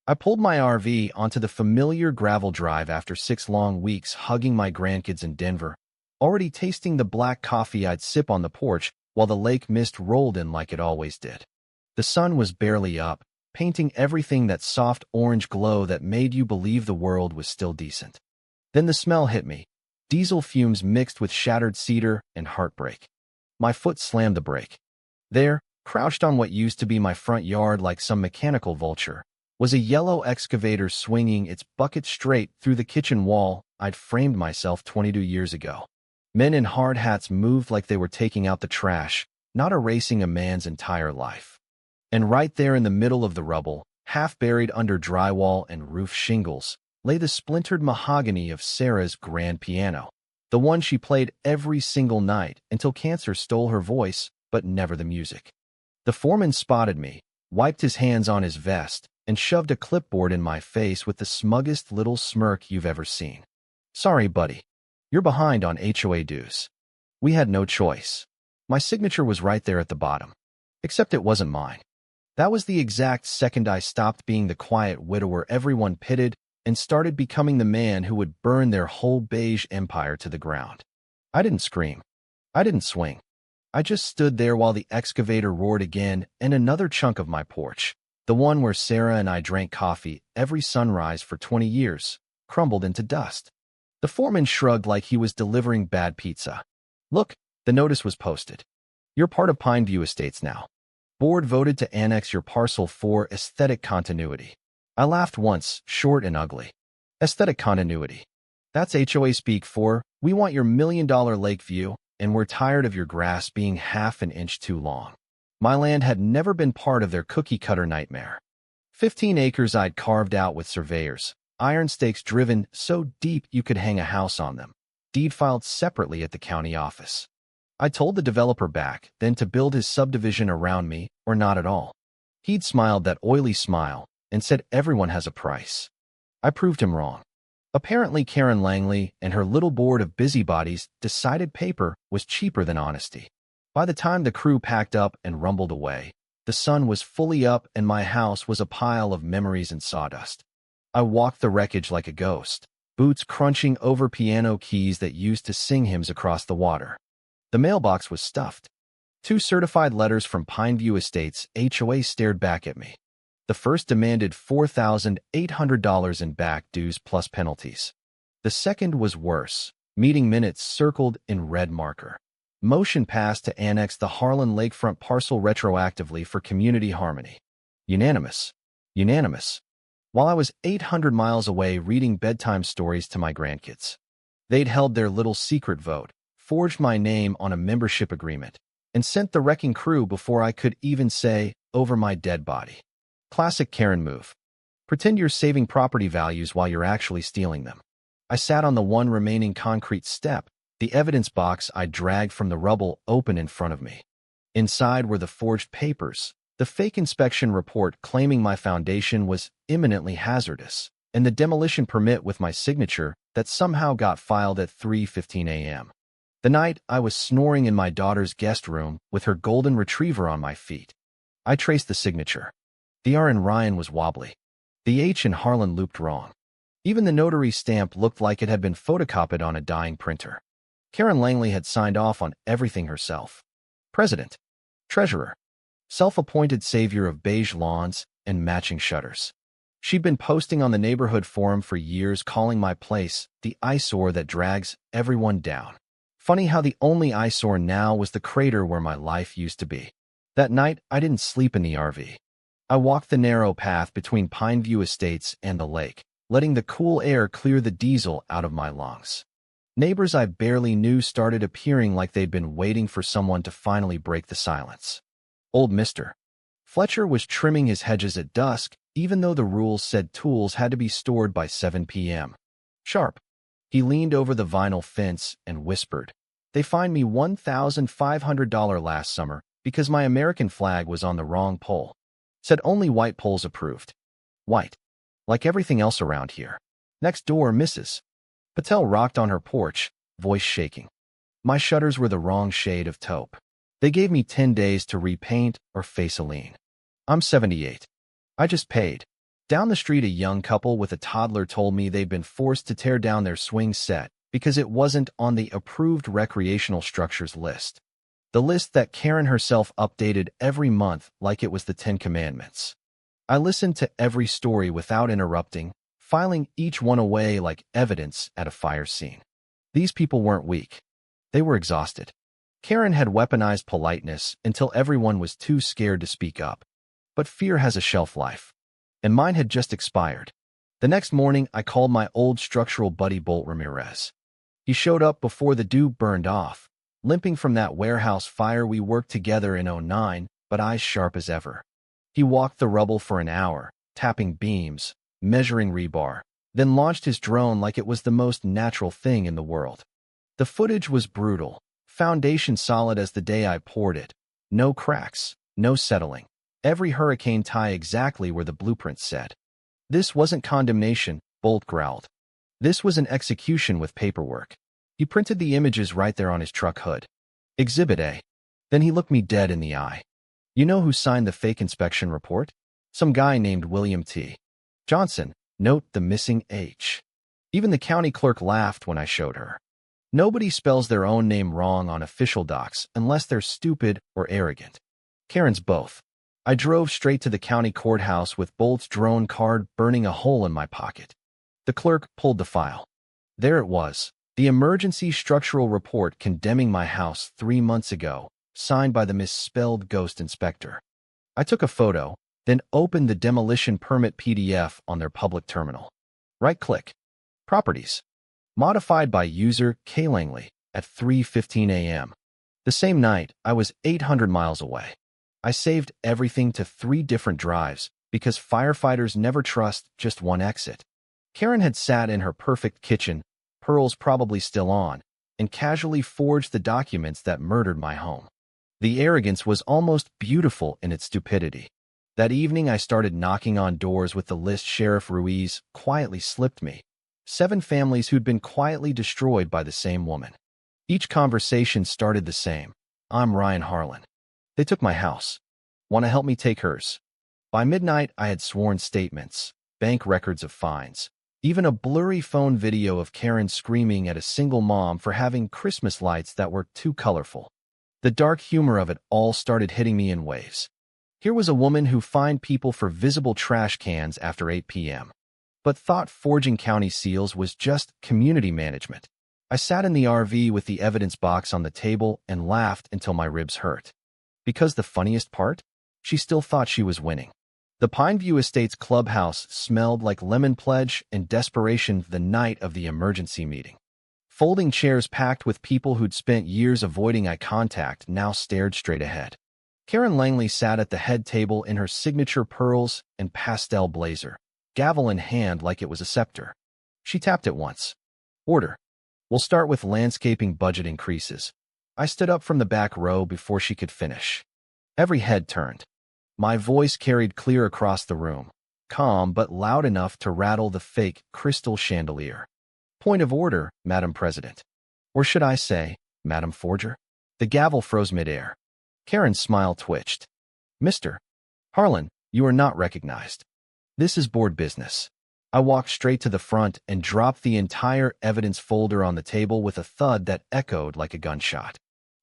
I pulled my RV onto the familiar gravel drive after 6 long weeks hugging my grandkids in Denver, already tasting the black coffee I'd sip on the porch while the lake mist rolled in like it always did. The sun was barely up, painting everything that soft orange glow that made you believe the world was still decent. Then the smell hit me, diesel fumes mixed with shattered cedar and heartbreak. My foot slammed the brake. There, crouched on what used to be my front yard like some mechanical vulture, was a yellow excavator swinging its bucket straight through the kitchen wall I'd framed myself 22 years ago. Men in hard hats moved like they were taking out the trash, not erasing a man's entire life. And right there in the middle of the rubble, half buried under drywall and roof shingles, lay the splintered mahogany of Sarah's grand piano, the one she played every single night until cancer stole her voice, but never the music. The foreman spotted me, wiped his hands on his vest, and shoved a clipboard in my face with the smuggest little smirk you've ever seen. "Sorry, buddy. You're behind on HOA dues." We had no choice. My signature was right there at the bottom. Except it wasn't mine. That was the exact second I stopped being the quiet widower everyone pitied and started becoming the man who would burn their whole beige empire to the ground. I didn't scream. I didn't swing. I just stood there while the excavator roared again and another chunk of my porch, the one where Sarah and I drank coffee every sunrise for 20 years, crumbled into dust. The foreman shrugged like he was delivering bad pizza. "Look," the notice was posted. "You're part of Pineview Estates now. Board voted to annex your parcel for aesthetic continuity." I laughed once, short and ugly. Aesthetic continuity. That's HOA speak for, "We want your $1 million lake view, and we're tired of your grass being half an inch too long." My land had never been part of their cookie-cutter nightmare. 15 acres I'd carved out with surveyors, iron stakes driven so deep you could hang a house on them, deed filed separately at the county office. I told the developer back then to build his subdivision around me or not at all. He'd smiled that oily smile and said everyone has a price. I proved him wrong. Apparently Karen Langley and her little board of busybodies decided paper was cheaper than honesty. By the time the crew packed up and rumbled away, the sun was fully up and my house was a pile of memories and sawdust. I walked the wreckage like a ghost, boots crunching over piano keys that used to sing hymns across the water. The mailbox was stuffed. 2 certified letters from Pineview Estates HOA stared back at me. The first demanded $4,800 in back dues plus penalties. The second was worse, meeting minutes circled in red marker. Motion passed to annex the Harlan lakefront parcel retroactively for community harmony. Unanimous. Unanimous. While I was 800 miles away reading bedtime stories to my grandkids. They'd held their little secret vote, forged my name on a membership agreement, and sent the wrecking crew before I could even say, "over my dead body." Classic Karen move. Pretend you're saving property values while you're actually stealing them. I sat on the one remaining concrete step, the evidence box I dragged from the rubble open in front of me. Inside were the forged papers, the fake inspection report claiming my foundation was imminently hazardous, and the demolition permit with my signature that somehow got filed at 3:15 a.m. The night I was snoring in my daughter's guest room with her golden retriever on my feet. I traced the signature. The R in Ryan was wobbly. The H in Harlan looped wrong. Even the notary stamp looked like it had been photocopied on a dying printer. Karen Langley had signed off on everything herself. President, treasurer, self-appointed savior of beige lawns and matching shutters. She'd been posting on the neighborhood forum for years calling my place the eyesore that drags everyone down. Funny how the only eyesore now was the crater where my life used to be. That night, I didn't sleep in the RV. I walked the narrow path between Pineview Estates and the lake, letting the cool air clear the diesel out of my lungs. Neighbors I barely knew started appearing like they'd been waiting for someone to finally break the silence. Old Mr. Fletcher was trimming his hedges at dusk, even though the rules said tools had to be stored by 7 p.m. Sharp. He leaned over the vinyl fence and whispered, "They fined me $1,500 last summer because my American flag was on the wrong pole. Said only white poles approved." White. Like everything else around here. Next door, Mrs. Patel rocked on her porch, voice shaking. My shutters were the wrong shade of taupe. They gave me 10 days to repaint or face a lien. I'm 78. I just paid. Down the street, a young couple with a toddler told me they'd been forced to tear down their swing set because it wasn't on the approved recreational structures list. The list that Karen herself updated every month like it was the Ten Commandments. I listened to every story without interrupting, filing each one away like evidence at a fire scene. These people weren't weak. They were exhausted. Karen had weaponized politeness until everyone was too scared to speak up. But fear has a shelf life, and mine had just expired. The next morning, I called my old structural buddy Bolt Ramirez. He showed up before the dew burned off, limping from that warehouse fire we worked together in '09, but eyes sharp as ever. He walked the rubble for an hour, tapping beams, measuring rebar, then launched his drone like it was the most natural thing in the world. The footage was brutal, foundation solid as the day I poured it. No cracks, no settling. Every hurricane tie exactly where the blueprint said. This wasn't condemnation, Bolt growled. This was an execution with paperwork. He printed the images right there on his truck hood. Exhibit A. Then he looked me dead in the eye. You know who signed the fake inspection report? Some guy named William T. Johnson. Note the missing H. Even the county clerk laughed when I showed her. Nobody spells their own name wrong on official docs unless they're stupid or arrogant. Karen's both. I drove straight to the county courthouse with Bolt's drone card burning a hole in my pocket. The clerk pulled the file. There it was, the emergency structural report condemning my house 3 months ago, signed by the misspelled ghost inspector. I took a photo, then opened the demolition permit PDF on their public terminal. Right-click. Properties. Modified by user K. Langley at 3:15 a.m. The same night, I was 800 miles away. I saved everything to 3 different drives because firefighters never trust just one exit. Karen had sat in her perfect kitchen, pearls probably still on, and casually forged the documents that murdered my home. The arrogance was almost beautiful in its stupidity. That evening, I started knocking on doors with the list Sheriff Ruiz quietly slipped me. 7 families who'd been quietly destroyed by the same woman. Each conversation started the same. I'm Ryan Harlan. They took my house. Want to help me take hers? By midnight, I had sworn statements, bank records of fines, even a blurry phone video of Karen screaming at a single mom for having Christmas lights that were too colorful. The dark humor of it all started hitting me in waves. Here was a woman who fined people for visible trash cans after 8 p.m., but thought forging county seals was just community management. I sat in the RV with the evidence box on the table and laughed until my ribs hurt. Because the funniest part? She still thought she was winning. The Pineview Estates clubhouse smelled like lemon pledge and desperation the night of the emergency meeting. Folding chairs packed with people who'd spent years avoiding eye contact now stared straight ahead. Karen Langley sat at the head table in her signature pearls and pastel blazer, gavel in hand like it was a scepter. She tapped it once. Order. We'll start with landscaping budget increases. I stood up from the back row before she could finish. Every head turned. My voice carried clear across the room, calm but loud enough to rattle the fake crystal chandelier. Point of order, Madam President. Or should I say, Madam Forger? The gavel froze midair. Karen's smile twitched. Mr. Harlan, you are not recognized. This is board business. I walked straight to the front and dropped the entire evidence folder on the table with a thud that echoed like a gunshot.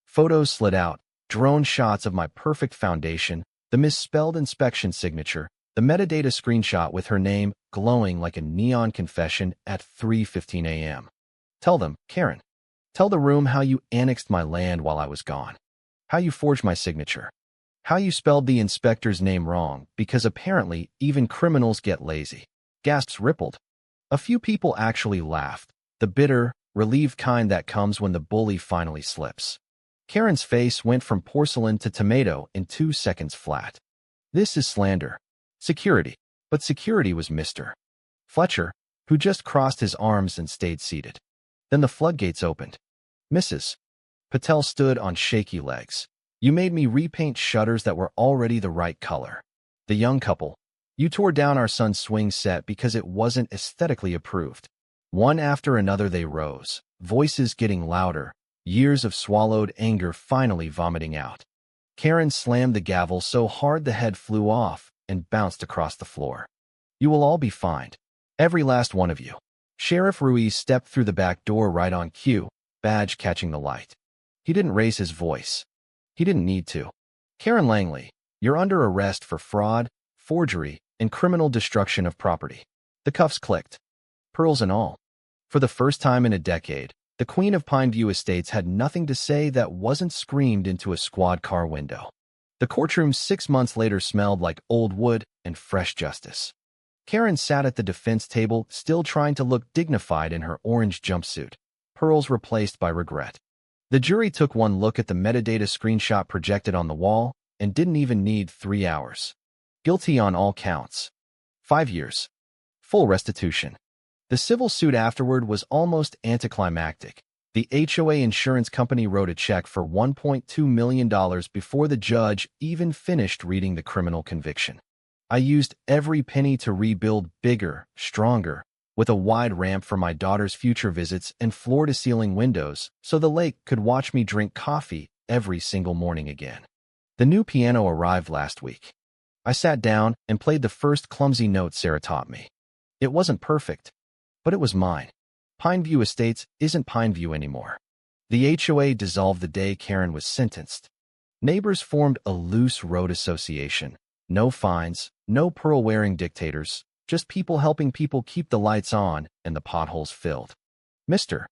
Photos slid out, drone shots of my perfect foundation, the misspelled inspection signature, the metadata screenshot with her name glowing like a neon confession at 3:15 a.m. Tell them, Karen. Tell the room how you annexed my land while I was gone. How you forged my signature. How you spelled the inspector's name wrong, because apparently even criminals get lazy. Gasps rippled. A few people actually laughed, the bitter, relieved kind that comes when the bully finally slips. Karen's face went from porcelain to tomato in 2 seconds flat. This is slander. Security. But security was Mr. Fletcher, who just crossed his arms and stayed seated. Then the floodgates opened. Mrs. Patel stood on shaky legs. You made me repaint shutters that were already the right color. The young couple. You tore down our son's swing set because it wasn't aesthetically approved. One after another they rose, voices getting louder, years of swallowed anger finally vomiting out. Karen slammed the gavel so hard the head flew off and bounced across the floor. You will all be fined. Every last one of you. Sheriff Ruiz stepped through the back door right on cue, badge catching the light. He didn't raise his voice. He didn't need to. Karen Langley, you're under arrest for fraud, forgery, and criminal destruction of property. The cuffs clicked. Pearls and all. For the first time in a decade, the Queen of Pineview Estates had nothing to say that wasn't screamed into a squad car window. The courtroom 6 months later smelled like old wood and fresh justice. Karen sat at the defense table, still trying to look dignified in her orange jumpsuit, pearls replaced by regret. The jury took one look at the metadata screenshot projected on the wall and didn't even need 3 hours. Guilty on all counts. 5 years. Full restitution. The civil suit afterward was almost anticlimactic. The HOA insurance company wrote a check for $1.2 million before the judge even finished reading the criminal conviction. I used every penny to rebuild bigger, stronger, with a wide ramp for my daughter's future visits and floor-to-ceiling windows so the lake could watch me drink coffee every single morning again. The new piano arrived last week. I sat down and played the first clumsy note Sarah taught me. It wasn't perfect, but it was mine. Pineview Estates isn't Pineview anymore. The HOA dissolved the day Karen was sentenced. Neighbors formed a loose road association. No fines, no pearl-wearing dictators, just people helping people keep the lights on and the potholes filled. Mr.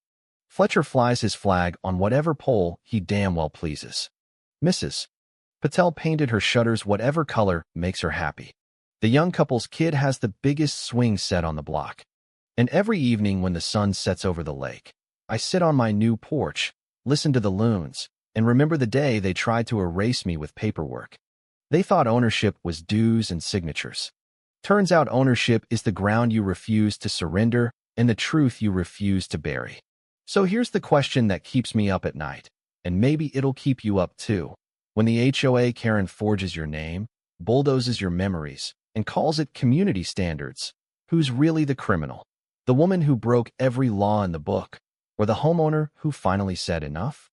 Fletcher flies his flag on whatever pole he damn well pleases. Mrs. Patel painted her shutters whatever color makes her happy. The young couple's kid has the biggest swing set on the block. And every evening when the sun sets over the lake, I sit on my new porch, listen to the loons, and remember the day they tried to erase me with paperwork. They thought ownership was dues and signatures. Turns out ownership is the ground you refuse to surrender and the truth you refuse to bury. So here's the question that keeps me up at night, and maybe it'll keep you up too. When the HOA Karen forges your name, bulldozes your memories, and calls it community standards, who's really the criminal? The woman who broke every law in the book, or the homeowner who finally said enough?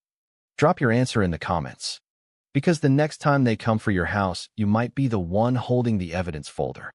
Drop your answer in the comments. Because the next time they come for your house, you might be the one holding the evidence folder.